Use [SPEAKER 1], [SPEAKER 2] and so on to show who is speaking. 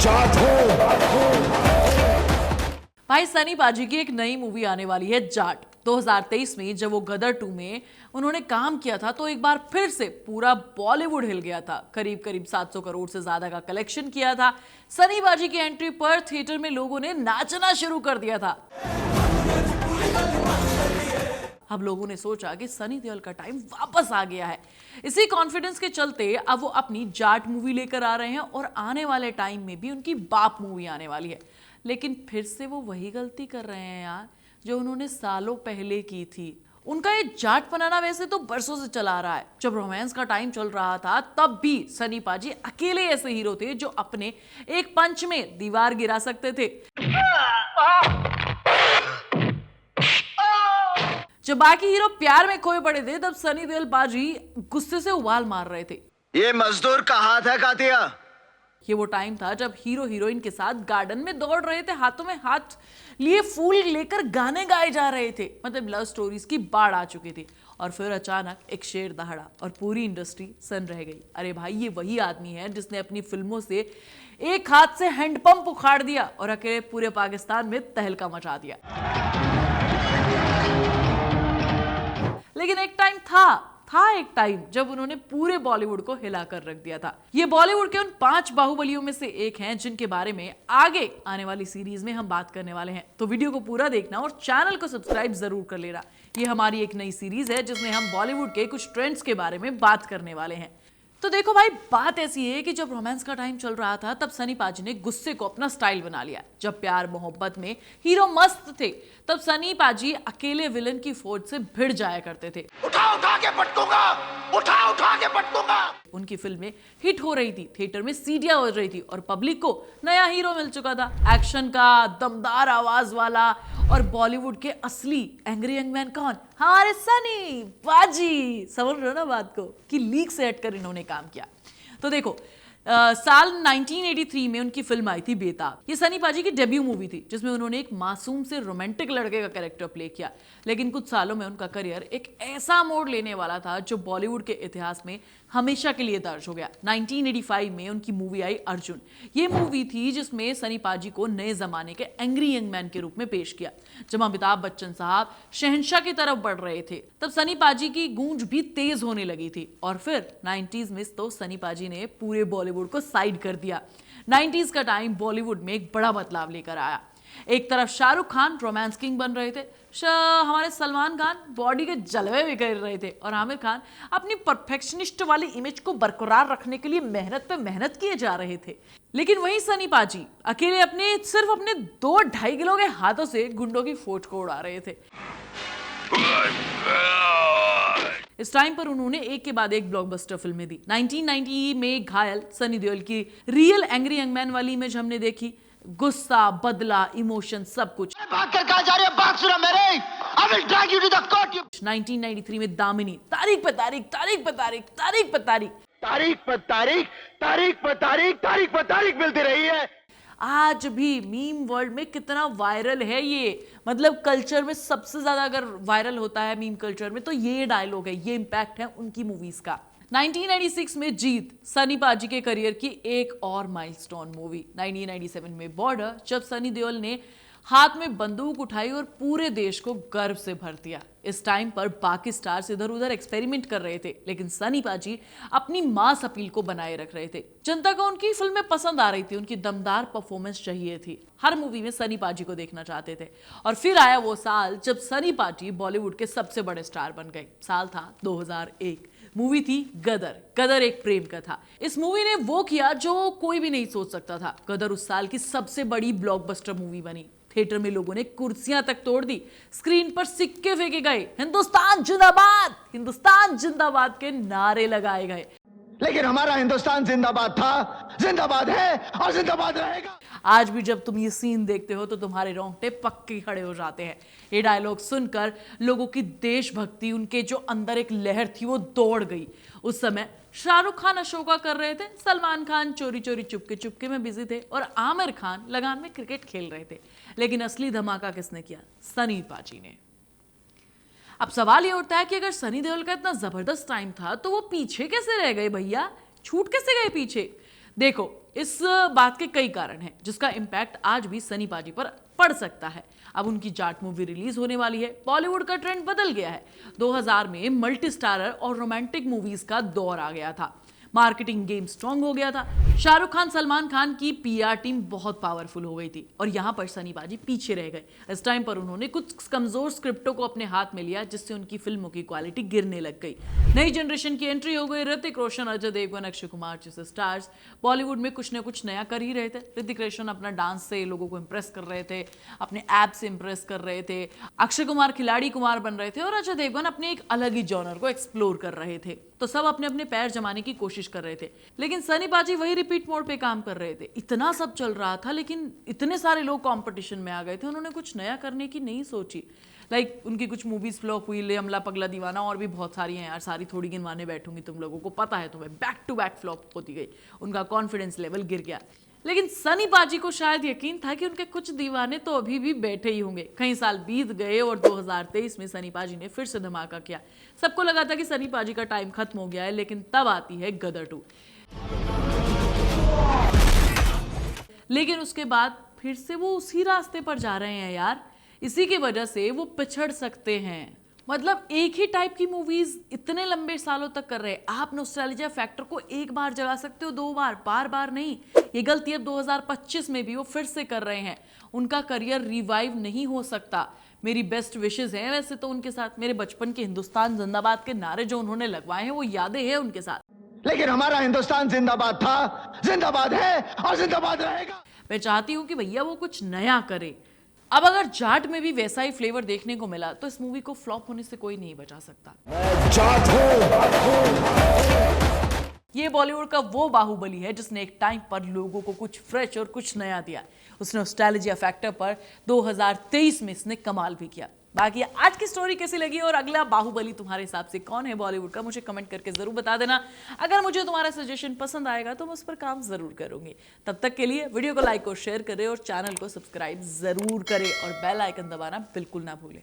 [SPEAKER 1] जाट हूं।
[SPEAKER 2] भाई सनी पाजी की एक नई मूवी आने वाली है जाट। 2023 में जब वो गदर 2 में उन्होंने काम किया था तो एक बार फिर से पूरा बॉलीवुड हिल गया था। करीब करीब 700 करोड़ से ज्यादा का कलेक्शन किया था। सनी पाजी की एंट्री पर थिएटर में लोगों ने नाचना शुरू कर दिया था। अब लोगों ने सोचा कि सनी देओल का टाइम वापस आ गया है। इसी कॉन्फिडेंस के चलते अब वो अपनी जाट मूवी लेकर आ रहे हैं और आने वाले टाइम में भी उनकी बाप मूवी आने वाली है। लेकिन फिर से वो वही गलती कर रहे हैं यार, जो उन्होंने सालों पहले की थी। उनका ये जाट बनाना वैसे तो बरसों से चला आ रहा है। जब रोमांस का टाइम चल रहा था तब भी सनी पाजी अकेले ऐसे हीरो थे जो अपने एक पंच में दीवार गिरा सकते थे। जब बाकी हीरो प्यार में खोए पड़े थे तब सनी देओल पाजी गुस्से से उबाल मार रहे थे।
[SPEAKER 3] ये मजदूर का हाथ है कातिया।
[SPEAKER 2] ये वो टाइम था जब हीरो हीरोइन के साथ गार्डन में दौड़ रहे थे, हाथों में हाथ लिए फूल लेकर गाने गाए जा रहे थे। मतलब लव स्टोरीज की बाढ़ आ चुकी थी और फिर अचानक एक शेर दहाड़ा और पूरी इंडस्ट्री सन रह गई। अरे भाई, ये वही आदमी है जिसने अपनी फिल्मों से एक हाथ से हैंडपंप उखाड़ दिया और अकेले पूरे पाकिस्तान में तहलका मचा दिया। लेकिन एक टाइम था एक टाइम जब उन्होंने पूरे बॉलीवुड को हिला कर रख दिया था। ये बॉलीवुड के उन 5 बाहुबलियों में से एक हैं जिनके बारे में आगे आने वाली सीरीज में हम बात करने वाले हैं। तो वीडियो को पूरा देखना और चैनल को सब्सक्राइब जरूर कर लेना। ये हमारी एक नई सीरीज है जिसमें हम बॉलीवुड के कुछ ट्रेंड्स के बारे में बात करने वाले हैं। तो देखो भाई, बात ऐसी है कि जब रोमांस का टाइम चल रहा था तब सनी पाजी ने गुस्से को अपना स्टाइल बना लिया। जब प्यार मोहब्बत में हीरो मस्त थे तब सनी पाजी अकेले विलन की फौज से भिड़ जाया करते थे।
[SPEAKER 3] उठा के पटकूंगा, उठा के पटकूंगा।
[SPEAKER 2] उनकी फिल्में हिट हो रही थी, थिएटर में सीटियां हो रही थी और पब्लिक को नया हीरो मिल चुका था। एक्शन का दमदार आवाज वाला और बॉलीवुड के असली एंग्री यंग मैन कौन? हमारे सनी पाजी। समझ रहे हो ना बात को, कि लीक से हटकर इन्होंने काम किया। तो देखो, साल 1983 में उनकी फिल्म आई थी बेताब। ये सनी पाजी की डेब्यू मूवी थी जिसमें उन्होंने एक मासूम से रोमांटिक लड़के का कैरेक्टर प्ले किया। लेकिन कुछ सालों में उनका करियर एक ऐसा मोड़ लेने वाला था जो बॉलीवुड के इतिहास में हमेशा के लिए दर्ज हो गया। 1985 में उनकी मूवी आई अर्जुन। ये मूवी थी जिसमें सनी पाजी को नए जमाने के एंग्री यंग मैन के रूप में पेश किया। जब अमिताभ बच्चन साहब शहंशाह की तरफ बढ़ रहे थे तब सनी पाजी की गूंज भी तेज होने लगी थी। और फिर 90s में तो सनी पाजी ने पूरे बॉलीवुड को साइड कर दिया। 90s का टाइम बॉलीवुड में एक बड़ा बदलाव लेकर आया। एक तरफ शाहरुख खान रोमांस किंग बन रहे थे, हमारे सलमान खान बॉडी के जलवे भी कर रहे थे और आमिर खान अपनी परफेक्शनिस्ट वाली इमेज को बरकरार रखने के लिए मेहनत पे मेहनत किए जा रहे थे। लेकिन वहीं सनी पाजी अकेले सिर्फ अपने 2-2.5 किलो के हाथों से गुंडों की फौज को उड़ा रहे थे। इस टाइम पर उन्होंने एक के बाद एक ब्लॉकबस्टर फिल्में दी। 1990 में घायल सनी देओल की रियल एंग्री यंग मैन वाली इमेज हमने देखी। गुस्सा, बदला, इमोशन, सब कुछ।
[SPEAKER 3] भाग कर कहां जा रहे हो? भाग सुना मेरे। I will drag you to the court.
[SPEAKER 2] 1993 में दामिनी, तारीख पे तारीख, तारीख पे तारीख, तारीख पे तारीख,
[SPEAKER 3] तारीख पर तारीख, तारीख पर तारीख, तारीख पर तारीख मिलती रही है।
[SPEAKER 2] आज भी मीम वर्ल्ड में कितना वायरल है ये। मतलब कल्चर में सबसे ज्यादा अगर वायरल होता है मीम कल्चर में तो ये डायलॉग है, ये इंपैक्ट है उनकी मूवीज का। 1996 में जीत, सनी पाजी के करियर की एक और माइलस्टोन मूवी। 1997 में बॉर्डर, जब सनी देओल ने हाथ में बंदूक उठाई और पूरे देश को गर्व से भर दिया। इस टाइम पर बाकी स्टार्स इधर उधर एक्सपेरिमेंट कर रहे थे लेकिन सनी पाजी अपनी मास अपील को बनाए रख रहे थे। जनता को उनकी फिल्में पसंद आ रही थी, उनकी दमदार परफॉर्मेंस चाहिए थी। हर मूवी में सनी पाजी को देखना चाहते थे। और फिर आया वो साल जब सनी पाजी बॉलीवुड के सबसे बड़े स्टार बन गए। साल था 2001। मूवी थी गदर। गदर एक प्रेम कथा। इस मूवी ने वो किया जो कोई भी नहीं सोच सकता था। गदर उस साल की सबसे बड़ी ब्लॉकबस्टर मूवी बनी। थिएटर में लोगों ने कुर्सियां तक तोड़ दी, स्क्रीन पर सिक्के फेंके गए, हिंदुस्तान जिंदाबाद, हिंदुस्तान जिंदाबाद के नारे लगाए गए।
[SPEAKER 3] लेकिन हमारा हिंदुस्तान जिंदाबाद था, जिंदाबाद है और जिंदाबाद रहेगा।
[SPEAKER 2] आज भी जब तुम ये सीन देखते हो तो तुम्हारे रोंगटे पक्के खड़े हो जाते हैं। ये डायलॉग सुनकर लोगों की देशभक्ति, उनके जो अंदर एक लहर थी वो दौड़ गई। उस समय शाहरुख खान अशोका कर रहे थे, सलमान खान चोरी चोरी चुपके चुपके में बिजी थे और आमिर खान लगान में क्रिकेट खेल रहे थे। लेकिन असली धमाका किसने किया? सनी पाजी ने। अब सवाल ये उठता है कि अगर सनी देओल का इतना जबरदस्त टाइम था तो वो पीछे कैसे रह गए भैया? छूट कैसे गए पीछे? देखो, इस बात के कई कारण हैं जिसका इम्पैक्ट आज भी सनी पाजी पर पड़ सकता है। अब उनकी जाट मूवी रिलीज होने वाली है। बॉलीवुड का ट्रेंड बदल गया है। 2000 में मल्टी स्टारर और रोमांटिक मूवीज का दौर आ गया था। मार्केटिंग गेम स्ट्रांग हो गया था। शाहरुख खान, सलमान खान की पीआर टीम बहुत पावरफुल हो गई थी और यहां पर सनी पाजी पीछे रह गए। इस टाइम पर उन्होंने कुछ कमजोर स्क्रिप्टों को अपने हाथ में लिया, जिससे उनकी फिल्मों की क्वालिटी गिरने लग गई। नई जनरेशन की एंट्री हो गई। ऋतिक रोशन, अजय देवगन, अक्षय कुमार जैसे स्टार्स बॉलीवुड में कुछ न कुछ नया कर ही रहे थे। ऋतिक रोशन अपना डांस से लोगों को इंप्रेस कर रहे थे, अपने ऐप से इंप्रेस कर रहे थे। अक्षय कुमार खिलाड़ी कुमार बन रहे थे और अजय देवगन अपने एक अलग ही जॉनर को एक्सप्लोर कर रहे थे। तो सब अपने अपने पैर जमाने की कोशिश कर रहे थे, लेकिन सनी पाजी वही रिपीट मोड पे काम कर रहे थे। इतना सब चल रहा था, लेकिन इतने सारे लोग कंपटीशन में आ गए थे, उन्होंने कुछ नया करने की नहीं सोची। उनकी कुछ मूवीज फ्लॉप हुई, ले अमला पगला दीवाना, और भी बहुत सारी हैं यार, सारी थोड़ी गिनवाने बैठूंगी, तुम लोगों को पता है, तुम्हें बैक टू बैक फ्लॉप होती गई। उनका कॉन्फिडेंस लेवल गिर गया। लेकिन सनी पाजी को शायद यकीन था कि उनके कुछ दीवाने तो अभी भी बैठे ही होंगे। कई साल बीत गए और 2023 में सनी पाजी ने फिर से धमाका किया। सबको लगा था कि सनी पाजी का टाइम खत्म हो गया है, लेकिन तब आती है गदर 2। लेकिन उसके बाद फिर से वो उसी रास्ते पर जा रहे हैं यार। इसी की वजह से वो पिछड़ सकते हैं। मतलब एक ही टाइप की मूवीज इतने लंबे सालों तक कर रहे हैं। आप नॉस्टैल्जिया फैक्टर को एक बार जगा सकते हो, 2 बार, बार बार नहीं। ये गलती अब 2025 में भी वो फिर से कर रहे हैं। उनका करियर रिवाइव नहीं हो सकता। मेरी बेस्ट विशेस हैं वैसे तो उनके साथ। मेरे बचपन के हिंदुस्तान जिंदाबाद के नारे जो उन्होंने लगवाए हैं वो यादें हैं उनके साथ।
[SPEAKER 3] लेकिन हमारा हिंदुस्तान जिंदाबाद था, जिंदाबाद है और जिंदाबाद रहेगा।
[SPEAKER 2] मैं चाहती हूँ कि भैया वो कुछ नया करे। अब अगर जाट में भी वैसा ही फ्लेवर देखने को मिला तो इस मूवी को फ्लॉप होने से कोई नहीं बचा सकता।
[SPEAKER 1] जाट हूं।
[SPEAKER 2] ये बॉलीवुड का वो बाहुबली है जिसने एक टाइम पर लोगों को कुछ फ्रेश और कुछ नया दिया। उसने नॉस्टैल्जिया फैक्टर पर 2023 में इसने कमाल भी किया। बाकी आज की स्टोरी कैसी लगी और अगला बाहुबली तुम्हारे हिसाब से कौन है बॉलीवुड का, मुझे कमेंट करके जरूर बता देना। अगर मुझे तुम्हारा सजेशन पसंद आएगा तो मैं उस पर काम जरूर करूंगी। तब तक के लिए वीडियो को लाइक और शेयर करें और चैनल को सब्सक्राइब जरूर करें और बेल आइकन दबाना बिल्कुल ना भूलें।